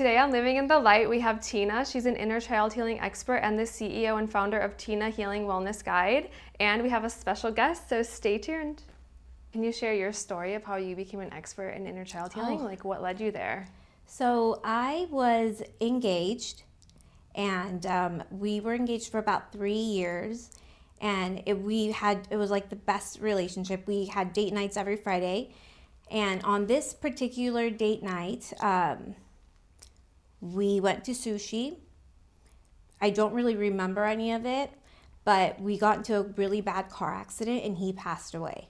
Today on Living in the Light, we have Tina. She's an inner child healing expert and the CEO and founder of Tina Healing Wellness Guide. And we have a special guest, so stay tuned. Can you share your story of how you became an expert in inner child healing? Like what led you there? So I was engaged, and we were engaged for about 3 years, and it was like the best relationship. We had date nights every Friday, and on this particular date night, we went to sushi. I don't really remember any of it, but we got into a really bad car accident and he passed away.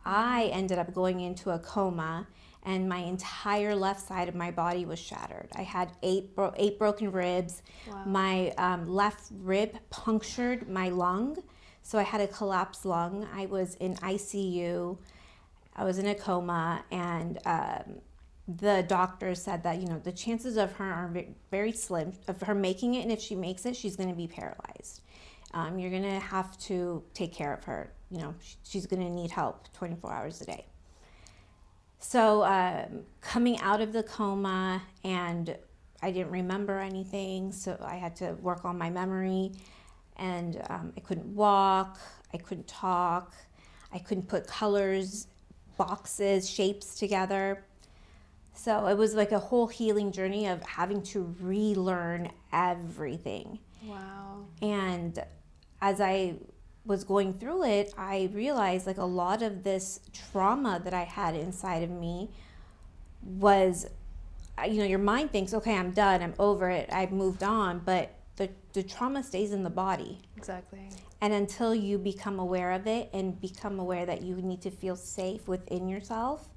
I ended up going into a coma and my entire left side of my body was shattered. I had eight broken ribs. Wow. My left rib punctured my lung, so I had a collapsed lung. I was in ICU. I was in a coma, and the doctor said that the chances of her are very slim of her making it, and if she makes it, she's going to be paralyzed. You're going to have to take care of her. She's going to need help 24 hours a day. So coming out of the coma, and I didn't remember anything, so I had to work on my memory, and I couldn't walk, I couldn't talk, I couldn't put colors, boxes, shapes together. So it was like a whole healing journey of having to relearn everything. Wow. And as I was going through it, I realized like a lot of this trauma that I had inside of me was, your mind thinks, okay, I'm done, I'm over it, I've moved on, but the trauma stays in the body. Exactly. And until you become aware of it and become aware that you need to feel safe within yourself,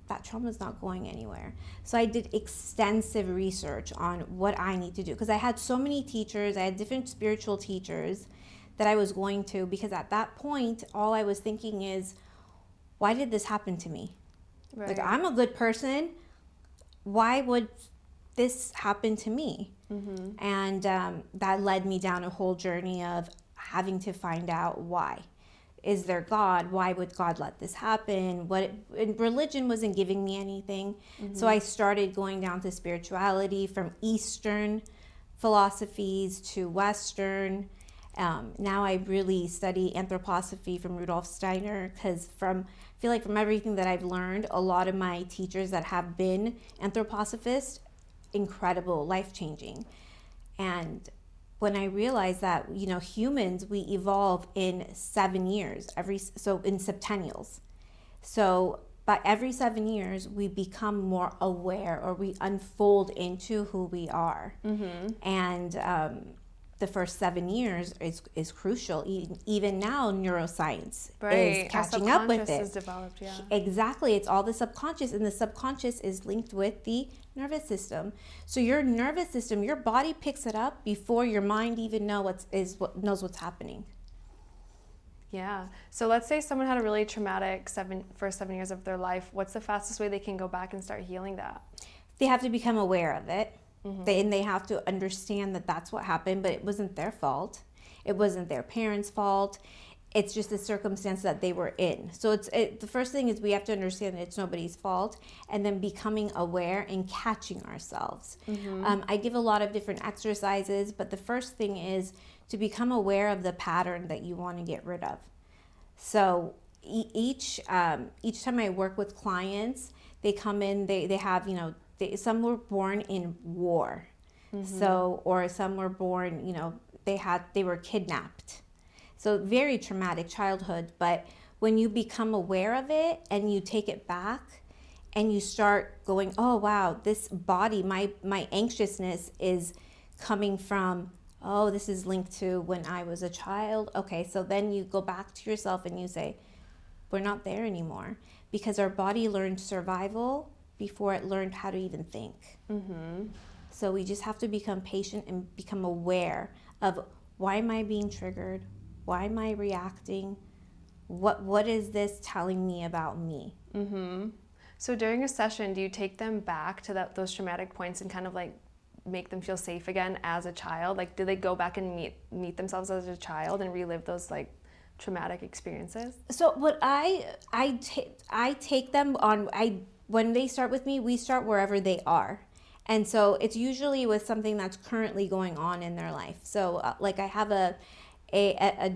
that trauma is not going anywhere. So I did extensive research on what I need to do, because I had so many teachers, I had different spiritual teachers that I was going to, because at that point, all I was thinking is, why did this happen to me? Right. Like, I'm a good person. Why would this happen to me? Mm-hmm. And that led me down a whole journey of having to find out why. Is there God? Why would God let this happen? Religion wasn't giving me anything. Mm-hmm. So I started going down to spirituality, from Eastern philosophies to Western. Now I really study anthroposophy from Rudolf Steiner, because I feel like from everything that I've learned, a lot of my teachers that have been anthroposophists, incredible, life-changing. And when I realized that, humans, we evolve in 7 years, so in septennials. So by every 7 years, we become more aware, or we unfold into who we are. Mm-hmm. And the first 7 years is crucial. Even now, neuroscience is catching up with it. Is developed, yeah. Exactly. It's all the subconscious, and the subconscious is linked with the nervous system. So your nervous system, your body picks it up before your mind even knows what's happening. Yeah. So let's say someone had a really traumatic first 7 years of their life. What's the fastest way they can go back and start healing that? They have to become aware of it. Mm-hmm. They have to understand that that's what happened, but it wasn't their fault. It wasn't their parents' fault. It's just the circumstance that they were in. So the first thing is we have to understand that it's nobody's fault, and then becoming aware and catching ourselves. Mm-hmm. I give a lot of different exercises, but the first thing is to become aware of the pattern that you want to get rid of. So each time I work with clients, they come in, they have, some were born in war. Mm-hmm. So, or some were born, they were kidnapped. So very traumatic childhood. But when you become aware of it and you take it back and you start going, oh wow, this body, my anxiousness is coming from, oh, this is linked to when I was a child. Okay, so then you go back to yourself and you say, we're not there anymore, because our body learned survival before it learned how to even think. Mm-hmm. So we just have to become patient and become aware of, why am I being triggered? Why am I reacting? What is this telling me about me? Mm-hmm. So during a session, do you take them back to those traumatic points and kind of like make them feel safe again as a child? Like, do they go back and meet themselves as a child and relive those like traumatic experiences? So what I take them on, when they start with me, we start wherever they are. And so it's usually with something that's currently going on in their life. So like I have a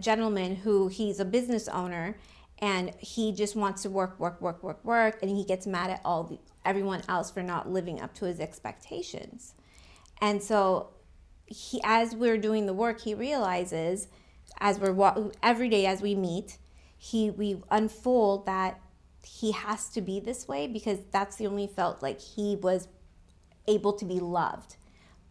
gentleman who he's a business owner, and he just wants to work, and he gets mad at everyone else for not living up to his expectations. And so as we're doing the work, he realizes, as every day as we meet, we unfold that he has to be this way because that's the only felt like he was able to be loved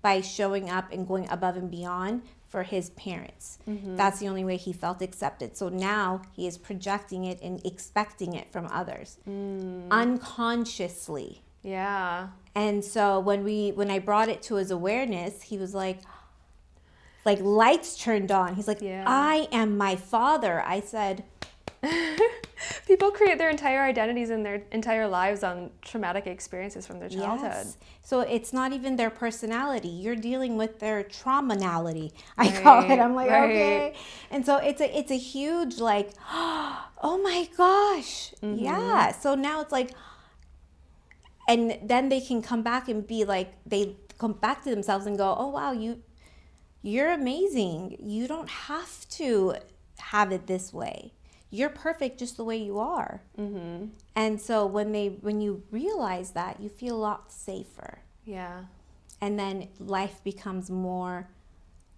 by showing up and going above and beyond for his parents. That's the only way he felt accepted. So now he is projecting it and expecting it from others unconsciously. Yeah. And so when I brought it to his awareness, he was like lights turned on. He's like, Yeah. I am my father. I said, People create their entire identities and their entire lives on traumatic experiences from their childhood. yes. So it's not even their personality. You're dealing with their traumanality. I call it. I'm like, okay. And so it's a huge like, oh my gosh. Yeah. So now it's like, and then they can come back and be like, they come back to themselves and go, oh wow, you're amazing. You don't have to have it this way. You're perfect just the way you are. And so when you realize that, you feel a lot safer. Yeah. And then life becomes more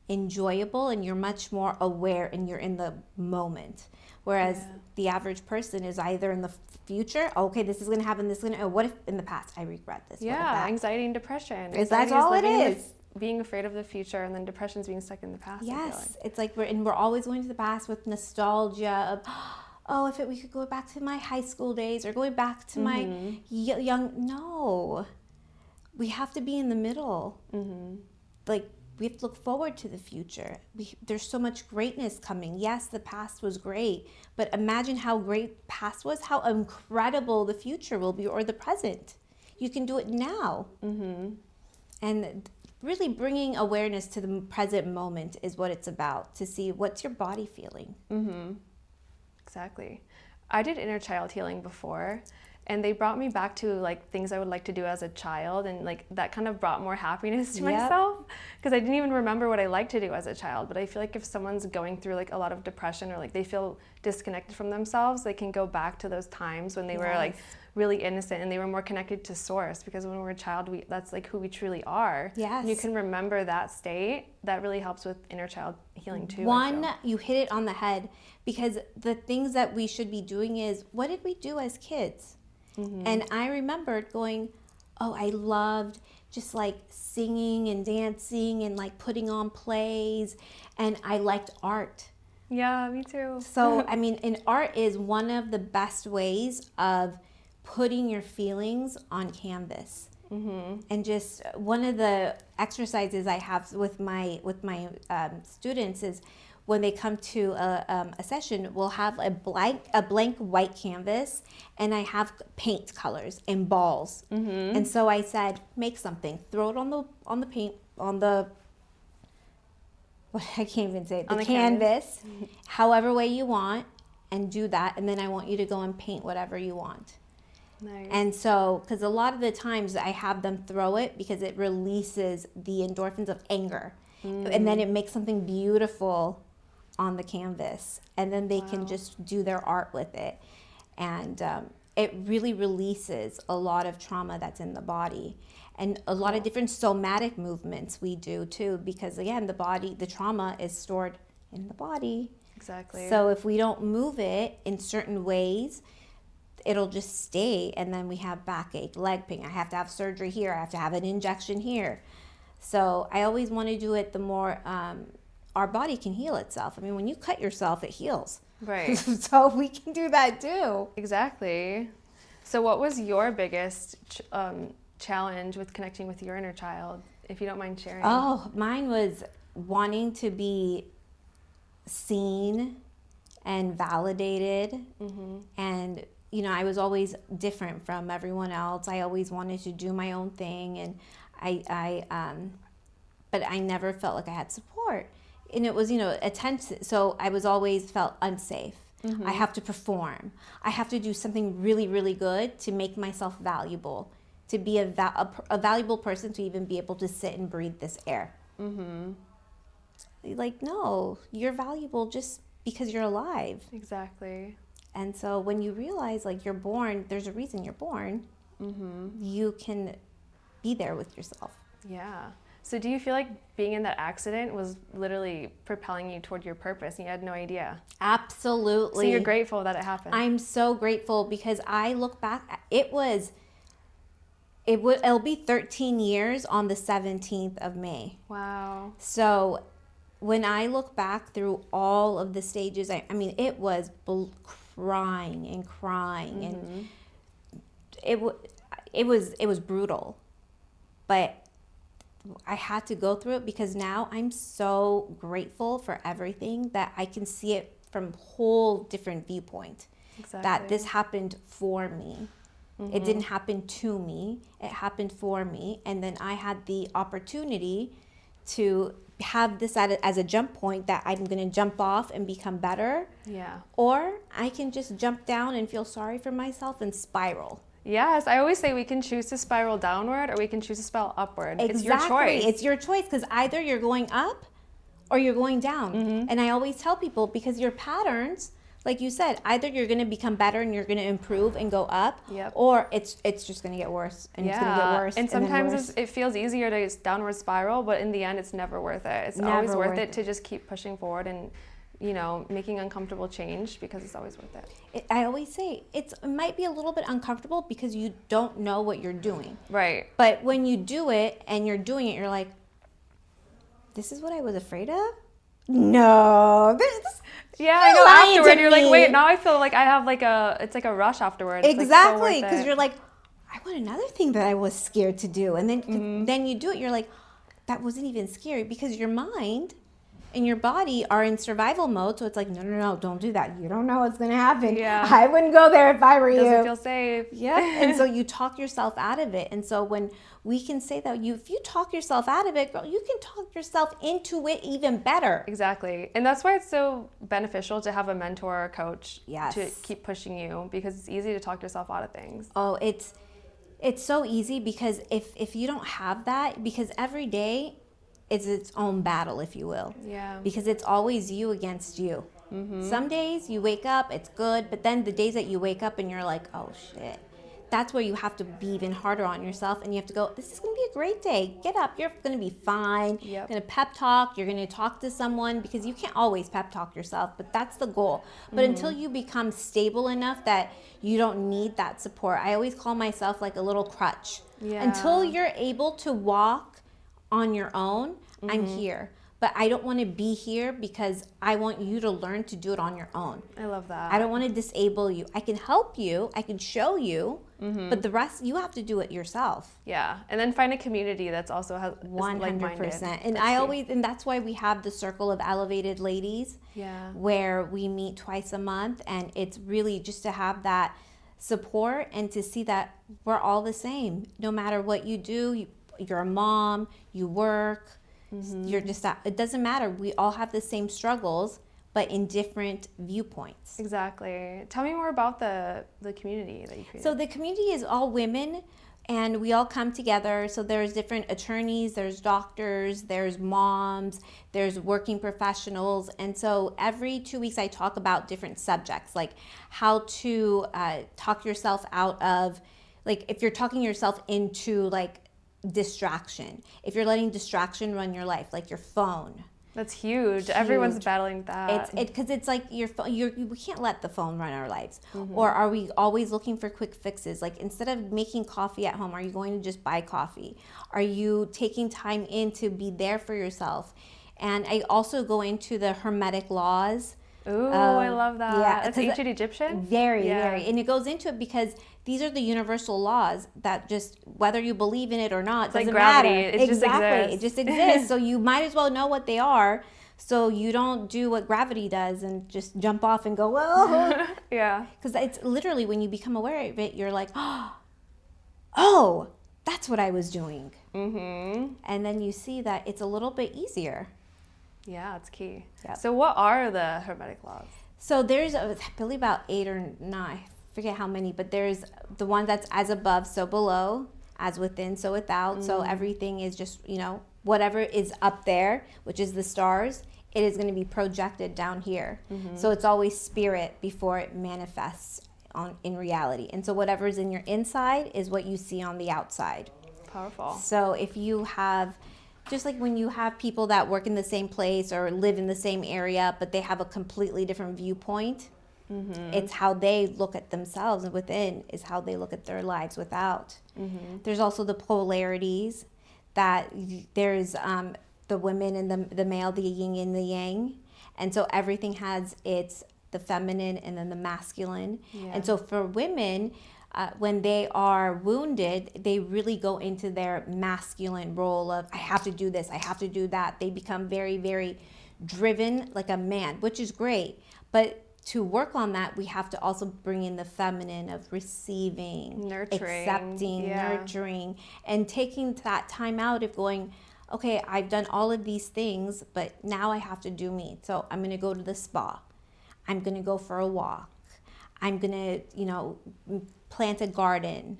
enjoyable and you're much more aware and you're in the moment. Whereas the average person is either in the future, okay, this is going to happen, this is going to, what if in the past I regret this? Yeah, anxiety and depression. That's all it is. Being afraid of the future, and then depression's being stuck in the past. Yes, it's like we're always going to the past with nostalgia of, oh, if we could go back to my high school days or going back to my young. No, we have to be in the middle. Like we have to look forward to the future. There's so much greatness coming. Yes, the past was great, but imagine how great past was, how incredible the future will be, or the present. You can do it now, and really bringing awareness to the present moment is what it's about, to see what's your body feeling. Exactly. I did inner child healing before, and they brought me back to like things I would like to do as a child, and like that kind of brought more happiness to myself, because I didn't even remember what I liked to do as a child. But I feel like if someone's going through like a lot of depression or like they feel disconnected from themselves, they can go back to those times when they were like really innocent and they were more connected to source, because when we're a child, that's like who we truly are. Yes. And you can remember that state. That really helps with inner child healing too. You hit it on the head, because the things that we should be doing is, what did we do as kids? And I remembered going, oh, I loved just like singing and dancing and like putting on plays, and I liked art. Yeah, me too. So, I mean, and art is one of the best ways of putting your feelings on canvas. And just one of the exercises I have with my students is, when they come to a session, we'll have a blank white canvas, and I have paint colors and balls. And so I said, make something, throw it on the paint, I can't even say it, the canvas, however way you want, and do that. And then I want you to go and paint whatever you want. Nice. And so, because a lot of the times I have them throw it because it releases the endorphins of anger. And then it makes something beautiful on the canvas. And then they can just do their art with it. And it really releases a lot of trauma that's in the body. And a lot of different somatic movements we do too, because again, the trauma is stored in the body. Exactly. So if we don't move it in certain ways, it'll just stay, and then we have backache, leg pain. I have to have surgery here. I have to have an injection here. So I always want to do it the more our body can heal itself. I mean, when you cut yourself, it heals. Right. So we can do that too. Exactly. So what was your biggest challenge with connecting with your inner child, if you don't mind sharing? Oh, mine was wanting to be seen and validated. And you know, I was always different from everyone else. I always wanted to do my own thing, and but I never felt like I had support. And it was, you know, attention. So I was always felt unsafe. I have to perform. I have to do something really, really good to make myself valuable. to be a valuable person to even be able to sit and breathe this air. Like, no, you're valuable just because you're alive. Exactly. And so when you realize, like, you're born, there's a reason you're born, you can be there with yourself. Yeah. So do you feel like being in that accident was literally propelling you toward your purpose and you had no idea? Absolutely. So you're grateful that it happened. I'm so grateful because I look back, it'll be 13 years on the 17th of May. Wow. So when I look back through all of the stages, I mean, it was crying and crying, and it was brutal, but I had to go through it because now I'm so grateful for everything that I can see it from a whole different viewpoint. Exactly. That this happened for me. It didn't happen to me. It happened for me. And then I had the opportunity to have this as a jump point that I'm going to jump off and become better. Yeah. Or I can just jump down and feel sorry for myself and spiral. Yes, I always say we can choose to spiral downward or we can choose to spiral upward. Exactly. It's your choice. It's your choice because either you're going up or you're going down. And I always tell people, because your patterns, like you said, either you're going to become better and you're going to improve and go up, or it's just going to get worse and it's going to get worse. And sometimes it feels easier to downward spiral, but in the end, it's never worth it. It's always worth it to just keep pushing forward and, you know, making uncomfortable change because it's always worth it. I always say it might be a little bit uncomfortable because you don't know what you're doing. Right. But when you do it and you're doing it, you're like, this is what I was afraid of? No. Yeah, I know. Afterward, you're like, wait, now I feel like I have it's like a rush afterward. Exactly, because you're like, I want another thing that I was scared to do. And then you do it, you're like, that wasn't even scary, because your mind and your body are in survival mode. So it's like, no, don't do that. You don't know what's going to happen. Yeah. I wouldn't go there if I were you. Doesn't feel safe. Yeah. And so you talk yourself out of it. And so when we can say that if you talk yourself out of it, girl, you can talk yourself into it even better. Exactly. And that's why it's so beneficial to have a mentor or a coach to keep pushing you, because it's easy to talk yourself out of things. Oh, it's so easy, because if you don't have that, because every day is its own battle, if you will. Yeah. Because it's always you against you. Some days you wake up, it's good, but then the days that you wake up and you're like, oh shit, that's where you have to be even harder on yourself, and you have to go, this is going to be a great day. Get up. You're going to be fine. You're going to pep talk. You're going to talk to someone, because you can't always pep talk yourself, but that's the goal. But until you become stable enough that you don't need that support, I always call myself like a little crutch. Yeah. Until you're able to walk on your own, I'm here. But I don't want to be here because I want you to learn to do it on your own. I love that. I don't want to disable you. I can help you. I can show you. But the rest, you have to do it yourself. Yeah. And then find a community that's also 100%. And that's why we have the Circle of Elevated Ladies, where we meet twice a month. And it's really just to have that support and to see that we're all the same. No matter what you do, you're a mom, you work, you're just, it doesn't matter. We all have the same struggles, but in different viewpoints. Exactly. Tell me more about the community that you created. So the community is all women, and we all come together. So there's different attorneys, there's doctors, there's moms, there's working professionals. And so every 2 weeks I talk about different subjects, like how to talk yourself out of, like if you're talking yourself into like distraction, if you're letting distraction run your life, like your phone. That's huge. Everyone's battling that. Because it's like your phone. We can't let the phone run our lives. Or are we always looking for quick fixes? Like instead of making coffee at home, are you going to just buy coffee? Are you taking time in to be there for yourself? And I also go into the Hermetic laws. Ooh, I love that. Yeah, it's ancient Egyptian. Very, and it goes into it because these are the universal laws that just, whether you believe in it or not, doesn't gravity. matter. It just exists. So you might as well know what they are, so you don't do what gravity does and just jump off and go, well. Yeah. Because it's literally, when you become aware of it, you're like, oh, that's what I was doing. And then you see that it's a little bit easier. Yeah, it's key. Yep. So what are the Hermetic laws? So there's, I believe, about 8 or 9, I forget how many, but there's the one that's as above, so below, as within, so without. So everything is just, whatever is up there, which is the stars, it is going to be projected down here. So it's always spirit before it manifests in reality. And so whatever's in your inside is what you see on the outside. Powerful. So if you have, just like when you have people that work in the same place or live in the same area, but they have a completely different viewpoint, it's how they look at themselves, and within is how they look at their lives without. There's also the polarities that there's the women and the male, the yin and the yang. And so everything has the feminine and then the masculine. Yeah. And so for women, when they are wounded, they really go into their masculine role of, I have to do this, I have to do that. They become very, very driven like a man, which is great. But to work on that, we have to also bring in the feminine of receiving, nurturing, accepting, nurturing, and taking that time out of going, okay, I've done all of these things, but now I have to do me. So I'm going to go to the spa. I'm going to go for a walk. I'm going to, plant a garden.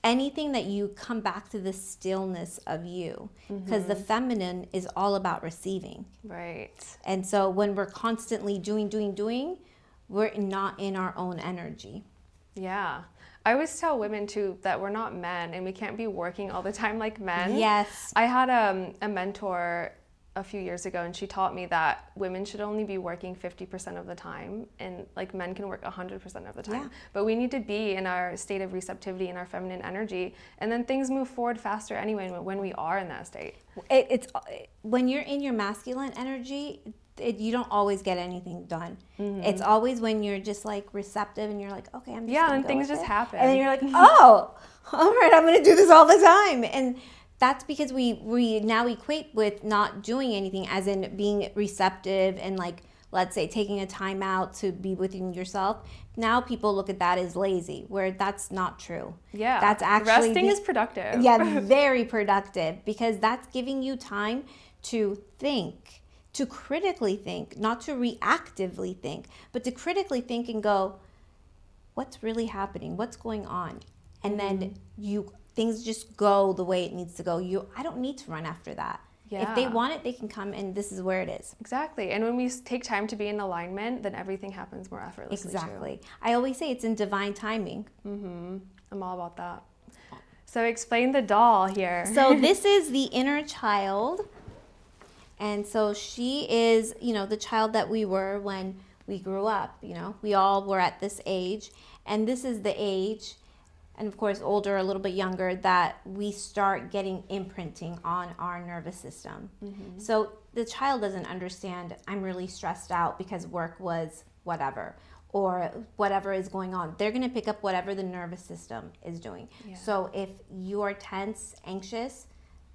Anything that you come back to the stillness of you, because the feminine is all about receiving. Right. And so when we're constantly doing, we're not in our own energy. Yeah. I always tell women too that we're not men and we can't be working all the time like men. Yes. I had a mentor a few years ago, and she taught me that women should only be working 50% of the time, and like men can work 100% of the time. Yeah. But we need to be in our state of receptivity and our feminine energy, and then things move forward faster anyway when we are in that state. It's when you're in your masculine energy, you don't always get anything done. It's always when you're just like receptive and you're like, okay, I'm just gonna and go things with just it. happen. And then you're like, oh, all right, I'm gonna do this all the time. And that's because we now equate with not doing anything, as in being receptive and like, let's say, taking a time out to be within yourself. Now people look at that as lazy, where that's not true. Yeah. That's actually resting is productive. Yeah, very productive, because that's giving you time to think, to critically think, not to reactively think, but to critically think and go, what's really happening? What's going on? And then things just go the way it needs to go. I don't need to run after that. Yeah. If they want it, they can come, and this is where it is. Exactly. And when we take time to be in alignment, then everything happens more effortlessly. Exactly. I always say it's in divine timing. I'm all about that. So explain the doll here. So this is the inner child. And so she is, the child that we were when we grew up. We all were at this age. And this is the age, and of course older, a little bit younger, that we start getting imprinting on our nervous system. So the child doesn't understand, I'm really stressed out because work was whatever, or whatever is going on. They're going to pick up whatever the nervous system is doing. Yeah. So if you are tense, anxious,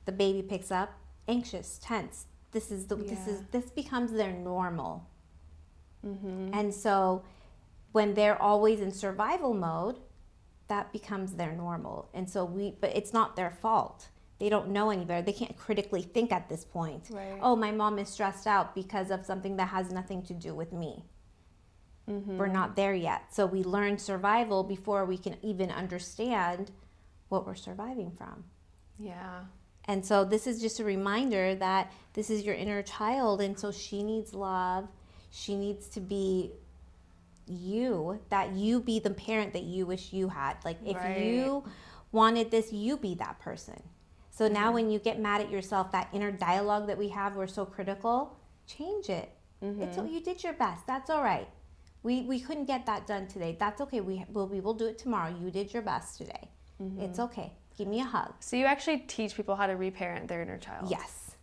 the baby picks up anxious, tense. This becomes their normal. And so when they're always in survival mode, that becomes their normal. And so but it's not their fault. They don't know any better. They can't critically think at this point. Right. Oh, my mom is stressed out because of something that has nothing to do with me. We're not there yet. So we learn survival before we can even understand what we're surviving from. Yeah. And so this is just a reminder that this is your inner child. And so she needs love. She needs to be that you be the parent that you wish you had. Like if you wanted this, you be that person. So now when you get mad at yourself, that inner dialogue that we have, we're so critical, change it. You did your best. That's all right. We couldn't get that done today. That's okay. We will do it tomorrow. You did your best today. It's okay. Give me a hug. So you actually teach people how to reparent their inner child. Yes.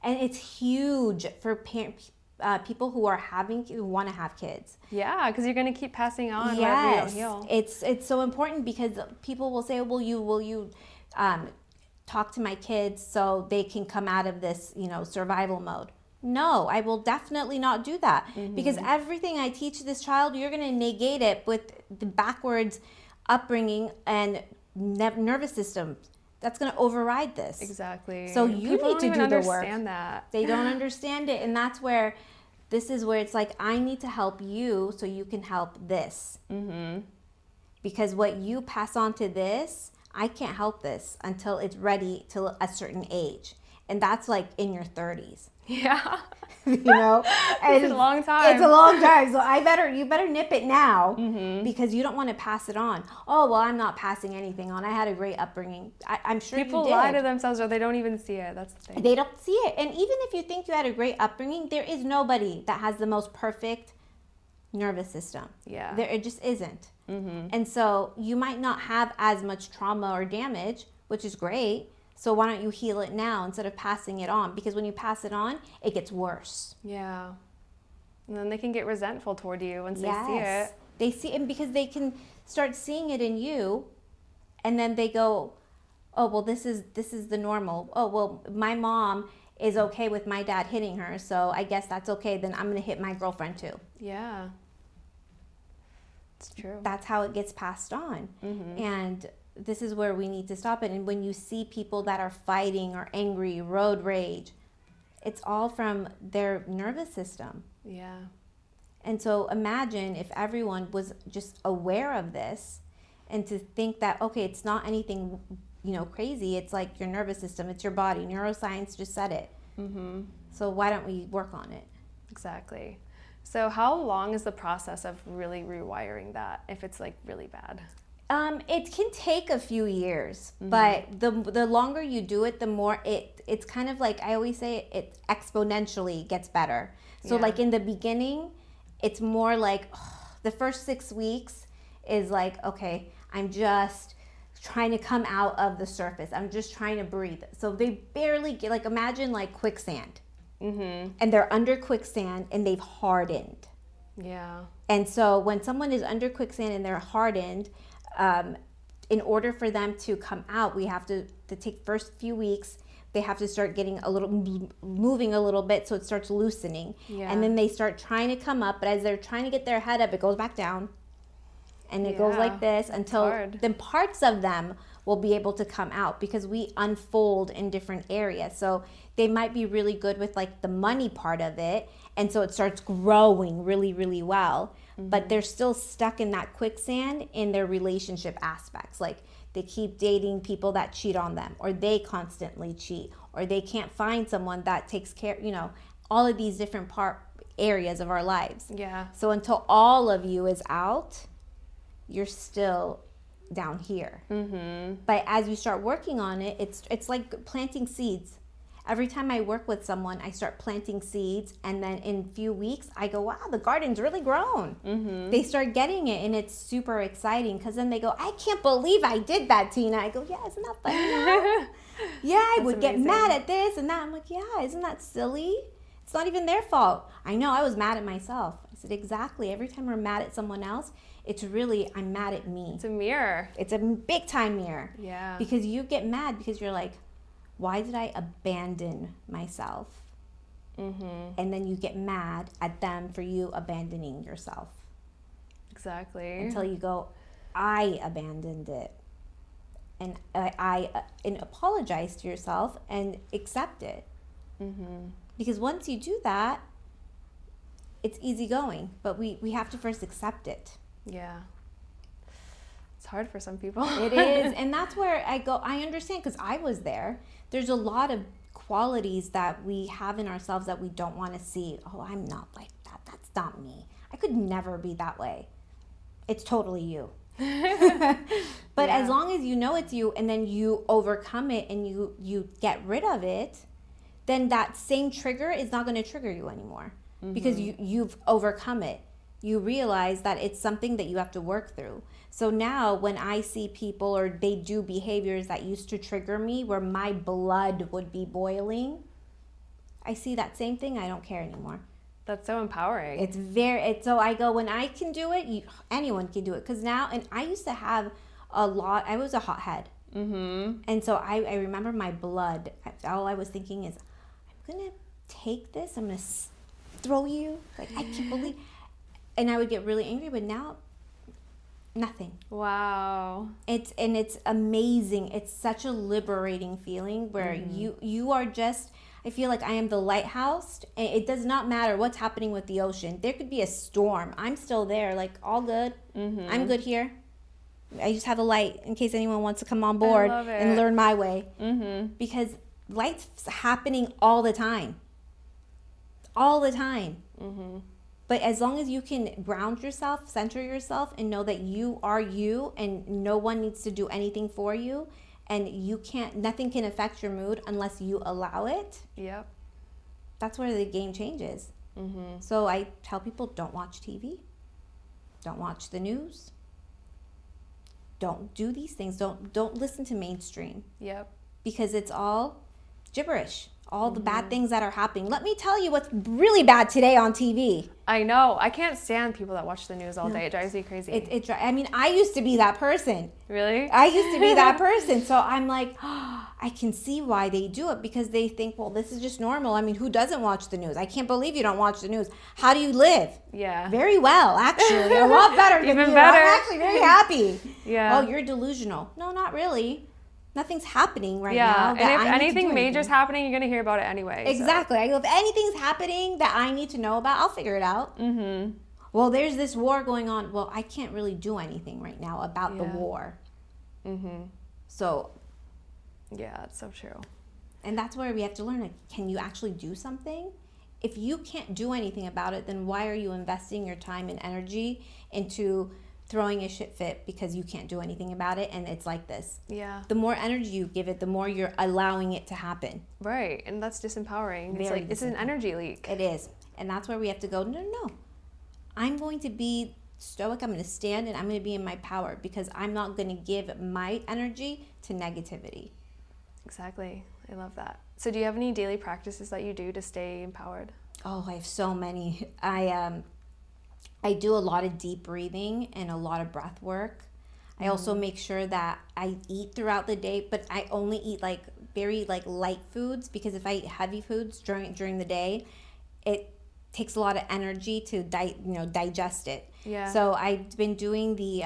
And it's huge for people who want to have kids. Yeah, because you're going to keep passing on whatever you don't heal. It's so important, because people will say, will you talk to my kids so they can come out of this, survival mode? No, I will definitely not do that, because everything I teach this child, you're going to negate it with the backwards upbringing and nervous system. That's going to override this. Exactly. So you People need to don't do even the work. Understand that. They don't understand it, and this is where it's like, I need to help you so you can help this. Because what you pass on to this, I can't help this until it's ready to a certain age. And that's like in your 30s. Yeah. You know, and It's a long time. It's a long time. So you better nip it now because you don't want to pass it on. Oh, well, I'm not passing anything on. I had a great upbringing. I'm sure People you did. lie to themselves or they don't even see it. That's the thing. They don't see it. And even if you think you had a great upbringing, there is nobody that has the most perfect nervous system. Yeah. It just isn't. And so you might not have as much trauma or damage, which is great. So why don't you heal it now instead of passing it on? Because when you pass it on, it gets worse. Yeah. And then they can get resentful toward you once they see it. They see it because they can start seeing it in you, and then they go, oh, well, this is the normal. Oh, well, my mom is okay with my dad hitting her, so I guess that's okay. Then I'm going to hit my girlfriend too. Yeah. It's true. That's how it gets passed on. And this is where we need to stop it. And when you see people that are fighting or angry, road rage, it's all from their nervous system. Yeah. And so imagine if everyone was just aware of this and to think that, okay, it's not anything, crazy. It's like your nervous system, it's your body. Neuroscience just said it. So why don't we work on it? Exactly. So how long is the process of really rewiring that if it's like really bad? It can take a few years, but the longer you do it, the more it's kind of like, I always say, it exponentially gets better. So like in the beginning, it's more like the first 6 weeks is like, okay, I'm just trying to come out of the surface. I'm just trying to breathe. So they barely get, like, imagine like quicksand. And they're under quicksand and they've hardened. Yeah. And so when someone is under quicksand and they're hardened, in order for them to come out, we have to take first few weeks, they have to start getting moving a little bit so it starts loosening. Yeah. And then they start trying to come up, but as they're trying to get their head up, it goes back down. And it goes like this until then parts of them will be able to come out because we unfold in different areas. So they might be really good with like the money part of it. And so it starts growing really, really well. But they're still stuck in that quicksand in their relationship aspects. Like they keep dating people that cheat on them, or they constantly cheat, or they can't find someone that takes care, all of these different areas of our lives. Yeah. So until all of you is out, you're still down here. But as you start working on it, it's like planting seeds. Every time I work with someone, I start planting seeds, and then in a few weeks, I go, wow, the garden's really grown. They start getting it, and it's super exciting because then they go, I can't believe I did that, Tina. I go, yeah, isn't that funny? Yeah, I would get mad at this and that. I'm like, yeah, isn't that silly? It's not even their fault. I know, I was mad at myself. I said, exactly. Every time we're mad at someone else, it's really, I'm mad at me. It's a mirror. It's a big time mirror. Yeah. Because you get mad because you're like, why did I abandon myself? And then you get mad at them for you abandoning yourself. Exactly. Until you go, I abandoned it. And I apologize to yourself and accept it. Because once you do that, it's easy going. But we have to first accept it. Yeah. It's hard for some people. It is. And that's where I go, I understand because I was there. There's a lot of qualities that we have in ourselves that we don't want to see. Oh, I'm not like that. That's not me. I could never be that way. It's totally you. But as long as you know it's you and then you overcome it and you get rid of it, then that same trigger is not going to trigger you anymore because you've overcome it. You realize that it's something that you have to work through. So now when I see people or they do behaviors that used to trigger me where my blood would be boiling, I see that same thing, I don't care anymore. That's so empowering. So I go, when I can do it, anyone can do it. Because now, and I used to have I was a hothead. And so I remember my blood, all I was thinking is, I'm going to take this, I'm going to throw you. Like, I can't believe. And I would get really angry, but now, nothing. Wow. It's amazing. It's such a liberating feeling where you are just, I feel like I am the lighthouse. And it does not matter what's happening with the ocean. There could be a storm. I'm still there, like, all good. I'm good here. I just have a light in case anyone wants to come on board love it. and learn my way. Mm-hmm. Because life's happening all the time. All the time. Mm-hmm. But as long as you can ground yourself, center yourself, and know that you are you and no one needs to do anything for you, and nothing can affect your mood unless you allow it, Yep. that's where the game changes. Mm-hmm. So I tell people, don't watch TV. Don't watch the news. Don't do these things. Don't listen to mainstream, Yep. because it's all gibberish. All the bad things that are happening. Let me tell you what's really bad today on TV. I know. I can't stand people that watch the news all day. It drives me crazy. I mean, I used to be that person. Really? I used to be that person. So I'm like, I can see why they do it, because they think, well, this is just normal. I mean, who doesn't watch the news? I can't believe you don't watch the news. How do you live? Yeah. Very well, actually. A lot better than Even you. better. I'm actually very happy. Yeah. Oh, you're delusional. No, not really. Nothing's happening right Yeah. now. And that if I need to do anything major's anything. happening, you're going to hear about it anyway. Exactly. I go, if anything's happening that I need to know about, I'll figure it out. So. Mm-hmm. Well, there's this war going on. Well, I can't really do anything right now about the Yeah. war. Mm-hmm. So, Yeah, it's so true. and that's where we have to learn, like, can you actually do something? If you can't do anything about it, then why are you investing your time and energy into throwing a shit fit because you can't do anything about it? And it's like this. Yeah. The more energy you give it, the more you're allowing it to happen. Right. And that's disempowering. It's Very like, it's an energy leak. It is. And that's where we have to go, no. I'm going to be stoic. I'm going to stand and I'm going to be in my power, because I'm not going to give my energy to negativity. Exactly. I love that. So do you have any daily practices that you do to stay empowered? Oh, I have so many. I do a lot of deep breathing and a lot of breath work. I also make sure that I eat throughout the day, but I only eat very light foods, because if I eat heavy foods during the day, it takes a lot of energy to digest it. Yeah. So I've been doing the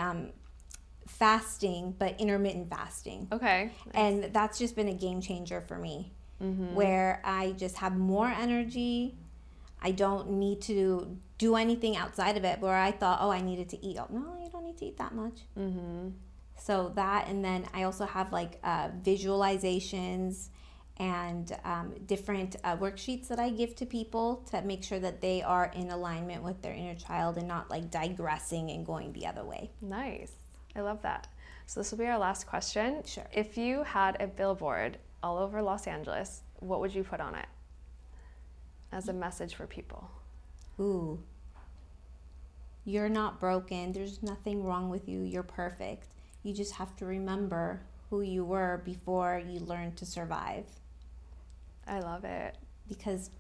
fasting, but intermittent fasting. Okay. Nice. And that's just been a game changer for me, Mm-hmm. where I just have more energy. I don't need to do anything outside of it, where I thought, I needed to eat. Oh, no, you don't need to eat that much. Mm-hmm. So that, and then I also have visualizations and different worksheets that I give to people to make sure that they are in alignment with their inner child and not digressing and going the other way. Nice. I love that. So this will be our last question. Sure. If you had a billboard all over Los Angeles, what would you put on it as a message for people? Ooh. You're not broken. There's nothing wrong with you. You're perfect. You just have to remember who you were before you learned to survive, I love it. because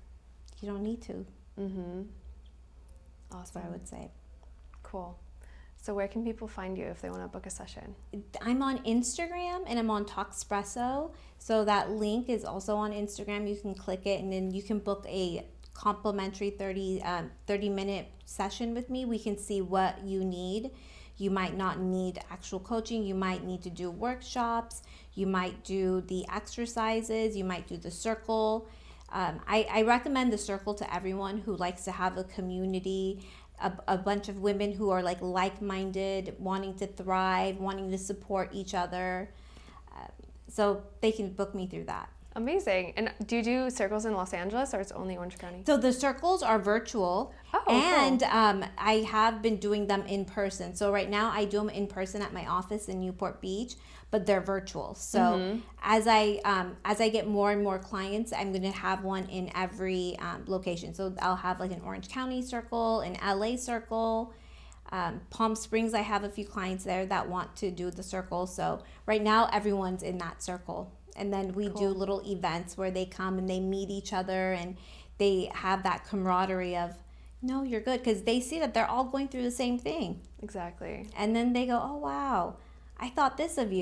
you don't need to. Mm-hmm. That's what I Awesome. would say. Cool. So where can people find you if they want to book a session? I'm on Instagram and I'm on Talkspresso. So that link is also on Instagram. You can click it and then you can book a complimentary 30-minute session with me. We can see what you need. You might not need actual coaching. You might need to do workshops. You might do the exercises. You might do the circle. I recommend the circle to everyone who likes to have a community, a bunch of women who are like-minded, wanting to thrive, wanting to support each other. So they can book me through that. Amazing. And do you do circles in Los Angeles, or it's only Orange County? So the circles are virtual, Oh, cool. and I have been doing them in person. So right now I do them in person at my office in Newport Beach, but they're virtual. So as I get more and more clients, I'm going to have one in every location. So I'll have an Orange County circle, an LA circle. Palm Springs, I have a few clients there that want to do the circle. So right now everyone's in that circle. And then we do little events where they come and they meet each other and they have that camaraderie of, no, you're good, because they see that they're all going through the same thing. Exactly. And then they go, oh, wow, I thought this of you.